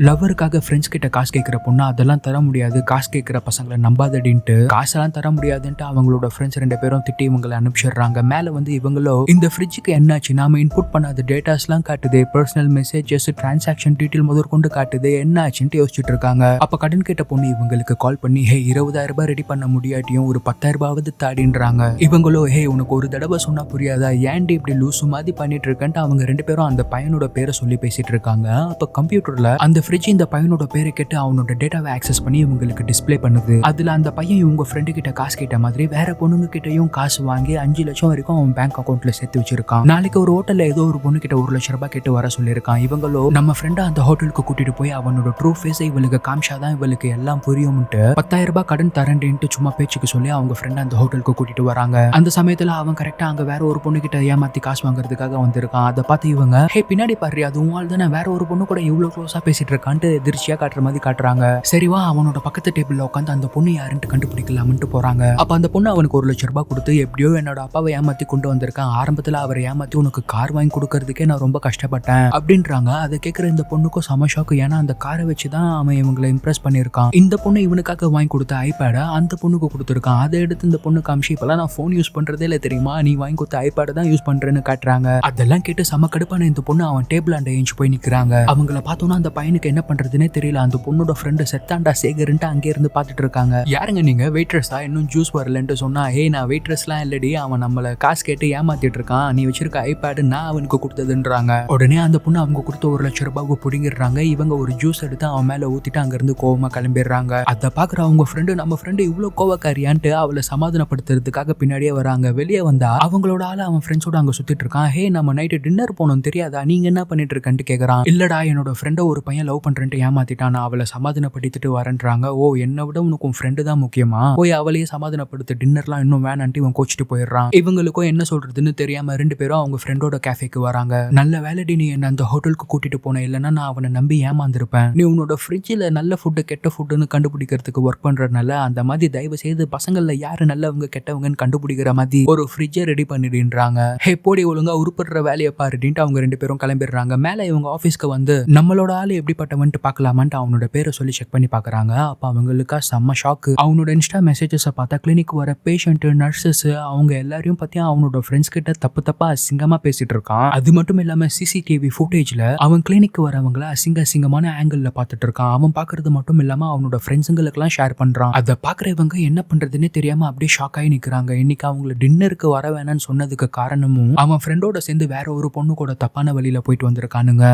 லவ்வருக்காக friends கிட்ட காசு கேட்கிற பொண்ணு அதெல்லாம் தர முடியாது, காசு கேட்கிற பசங்களை நம்பாதடின்ட்டு காசெல்லாம் தர முடியாதுன்ட்டு அவங்களோட ஃப்ரெண்ட்ஸ் 2 பேரும் திட்டி இவங்களை அனுப்பிச்சிடுறாங்க. மேல வந்து இவங்களோ இந்த ஃப்ரிட்ஜுக்கு என்னாச்சு, நாம இன்புட் பண்ணாத டேட்டாஸ்லாம் காட்டுது, பர்சனல் மெசேஜஸ் டிரான்சாக்ஷன் டீட்டெயில் முதற்கொண்டு காட்டுது, என்ன ஆச்சுன்ட்டு யோசிச்சுட்டு இருக்காங்க. அப்ப கடன் கேட்ட பொண்ணு இவங்களுக்கு கால் பண்ணி 20,000 ரூபாய் ரெடி பண்ண முடியாட்டியும் ஒரு 10,000 ரூபாவது தாடின்றாங்க. இவங்களோ உனக்கு ஒரு தடவை சொன்னா புரியாதா, ஏன்டி இப்படி லூசு மாதிரி பண்ணிட்டு இருக்கேன்ட்டு அவங்க 2 பேரும் அந்த பையனோட பேரை சொல்லி பேசிட்டு இருக்காங்க. அப்ப கம்ப்யூட்டர்ல அந்த ஃப்ரிட்ஜ் இந்த பையனோட பேரை கேட்டு அவனோட டேட்டாவை ஆக்சஸ் பண்ணி இவங்களுக்கு டிஸ்ப்ளே பண்ணுது. அதுல அந்த பையன் இவங்க ஃப்ரெண்டு கிட்ட காசு கேட்ட மாதிரி வேற பொண்ணுங்க கிட்டயும் காசு வாங்கி 5 லட்சம் வரைக்கும் அவன் பேங்க் அக்கௌண்ட்ல சேர்த்து வச்சிருக்கான். நாளைக்கு ஒரு ஹோட்டல்ல ஏதோ ஒரு பொண்ணு கிட்ட 1 லட்சம் ரூபாய் கேட்டு வர சொல்லியிருக்கான். இவங்களோ நம்ம ஃப்ரெண்டை அந்த ஹோட்டலுக்கு கூட்டிட்டு போய் அவனோட ட்ரூ ஃபேஸை இவளுக்கு காமிச்சாதான் இவளுக்கு எல்லாம் புரியும்ட்டு 10,000 ரூபாய் கடன் தரேன்ட்டு சும்மா பேச்சுக்கு சொல்லி அவங்க ஃப்ரெண்ட் அந்த ஹோட்டலுக்கு கூட்டிட்டு வராங்க. அந்த சமயத்துல அவன் கரெக்டா அங்க வேற ஒரு பொண்ணு கிட்ட ஏமாத்தி காசு வாங்குறதுக்காக வந்திருக்கான். அதை பார்த்து இவங்க பின்னாடி பாரு அது உங்களால் தானே, வேற ஒரு பொண்ணு கூட இவ்வளவு க்ளோஸா பேசிட்டு இருக்கான்ட்டு திருச்சியா காட்டுற மாதிரி காட்டுறாங்க. சரிவா அவனோட பக்கத்து டேபிள்ல உட்காந்து அந்த பொண்ணு யாருன்ட்டு கண்டுபிடிக்கலாம்னு போறாங்க. அப்ப அந்த பொண்ணு அவனுக்கு 1 லட்சம் ரூபாய் கொடுத்து எப்படியோ என்னோட அப்பாவை ஏமாத்தி கொண்டு வந்திருக்கான், ஆரம்பத்துல அவரை ஏமாத்தி உனக்கு கார் வாங்கி கொடுக்கறதுக்கே நான் ரொம்ப கஷ்டப்பட்டேன் அப்படின்றாங்க. அதை கேட்கிற இந்த பொண்ணுக்கும் செம ஷாக்கு. ஏன்னா அந்த காரை வச்சுதான் அவன் இவங்களை இம்ப்ரெஸ் பண்ணிருக்கான். இந்த பொண்ணு இவனுக்காக வாங்கி கொடுத்த ஐபேட அந்த பொண்ணுக்கு கொடுத்துருக்கான். அதை எடுத்து இந்த பொண்ணு காமிச்சு இப்பெல்லாம் நான் போன் யூஸ் பண்றதே இல்லை தெரியுமா, நீ வாங்கி கொடுத்த ஐபேட தான் யூஸ் பண்றேன்னு காட்டுறாங்க. அதெல்லாம் கேட்டு செம கடுப்பான இந்த பொண்ணு அவன் டேபிள் அண்ட ஏஞ்சி போய் நிக்கிறாங்க. அவங்கள பார்த்தோன்னா அந்த பையனுக்கு என்ன பண்றதுன்னே தெரியல. அந்த பொண்ணோட ஃப்ரெண்டு செத்தாண்டா சேகர்ன்ட்டு அங்கே இருந்து பார்த்துட்டு இருக்காங்க. யாருங்க நீங்க, வெயிட்ரஸா, இன்னும் ஜூஸ் வரலன்ட்டு சொன்னா நான் வெயிட்ரஸ்லாம் இல்லடி, அவன் நம்மள காசு கேட்டு ஏமாத்திட்டு இருக்கான், நீ வச்சிருக்க ஐபேடு நான் அவனுக்கு கொடுத்ததுன்றாங்க. உடனே அந்த பொண்ணு அவங்க கொடுத்த 1 லட்சம் ரூபாய்க்கு பிடிங்கிடுறாங்க. இவங்க ஒரு ஜூஸ் எடுத்து அவன் மேல ஊத்திட்டு அங்க இருந்து கோவமா கிளம்பிடுறாங்க. அதை பாக்குற அவங்க ஃப்ரெண்டு நம்ம ஃப்ரெண்டு இவ்வளவு கோவக்காரியான்ட்டு அவளை சமாதானப்படுத்துறதுக்காக பின்னாடியே வராங்க. வெளியே வந்தா அவங்களோட ஆளு அவன் ஃப்ரெண்ட்ஸோட அங்க சுத்திட்டு இருக்கான். நம்ம நைட்டு டின்னர் போனோம் தெரியாதா, நீங்க என்ன பண்ணிட்டு இருக்கன்ட்டு கேக்குறான். இல்லடா என்னோட ஃப்ரெண்ட ஒரு பையன் லவ் பண்றேன்ட்டு ஏமாத்திட்டான், நான் அவளை சமாதானப்படுத்திட்டு வரேன்றாங்க. என்னை விட உனக்கு உன் ஃப்ரெண்டு தான் முக்கியமா, போய் அவளையே சமாதானப்படுத்த, டின்னர்லாம் இன்னும் வேணான்ட்டு இவன் கோச்சிட்டு போயிடுறான். இவங்களுக்கும் என்ன சொல்றதுன்னு தெரியாம 2 பேரும் அவங்க ஃப்ரெண்டோட கேஃபேக்கு வராங்க. நல்ல வேலைடி நீ என்ன அந்த ஹோட்டலுக்கு கூட்டிட்டு போன, இல்லைன்னா நான் அவனை நம்பி ஏமாந்திருப்பேன். நீ உன்னோட ஃப்ரிட்ஜில் நல்ல ஃபுட்டு கெட்ட ஃபுட்டுன்னு கண்டுபிடிக்கிறதுக்கு ஒர்க் பண்றதுனால அந்த மாதிரி தயவு செய்து பசங்கள்ல யாரு நல்லவங்க கெட்டவங்கன்னு கண்டுபிடிக்கிற மாதிரி ஒரு ஃப்ரிட்ஜை ரெடி பண்ணிடுன்றாங்க. போடி ஒழுங்கா உருப்படுற வேலையை பாருடின்ட்டு அவங்க 2 பேரும் கிளம்பிடுறாங்க. மேல இவங்க ஆபீஸ்க்கு வந்து நம்மளோட ஆளு எப்படிப்பட்டவன்ட்டு பார்க்கலாமான்ட்டு அவனோட பேரை சொல்லி செக் பண்ணி பாக்குறாங்க. அப்ப அவங்களுக்கா செம்ம ஷாக்கு. அவனோட இன்ஸ்டா மெசேஜஸை பார்த்தா கிளினிக் வர பேஷண்ட், நர்சஸ் அவங்க எல்லாரையும் பத்தி அவனோட ஃப்ரெண்ட்ஸ் கிட்ட தப்பா அசிங்கமா பேசிட்டு இருக்கான். அது மட்டும் இல்லாம சிசிடிவி ஃபுட்டேஜ்ல அவன் கிளினிக் வரவங்கள அசிங்கமான ஆங்கிள் பார்த்துட்டு இருக்கான். அவன் பாக்குறது மட்டும் இல்லாம அவனோட ஃப்ரெண்ட்ஸுங்களுக்கு எல்லாம் ஷேர் பண்றான். அதை பாக்குற இவங்க என்ன பண்றதுன்னு தெரியாம அப்படியே ஷாக் ஆகி நிக்கிறாங்க. இன்னைக்கு அவங்கள டின்னருக்கு வர வேணாம்னு சொன்னதுக்கு காரணமும் அவன் ஃப்ரெண்டோட சேர்ந்து வேற ஒரு பொண்ணு கூட தப்பான வழியில போயிட்டு வந்திருக்கானுங்க.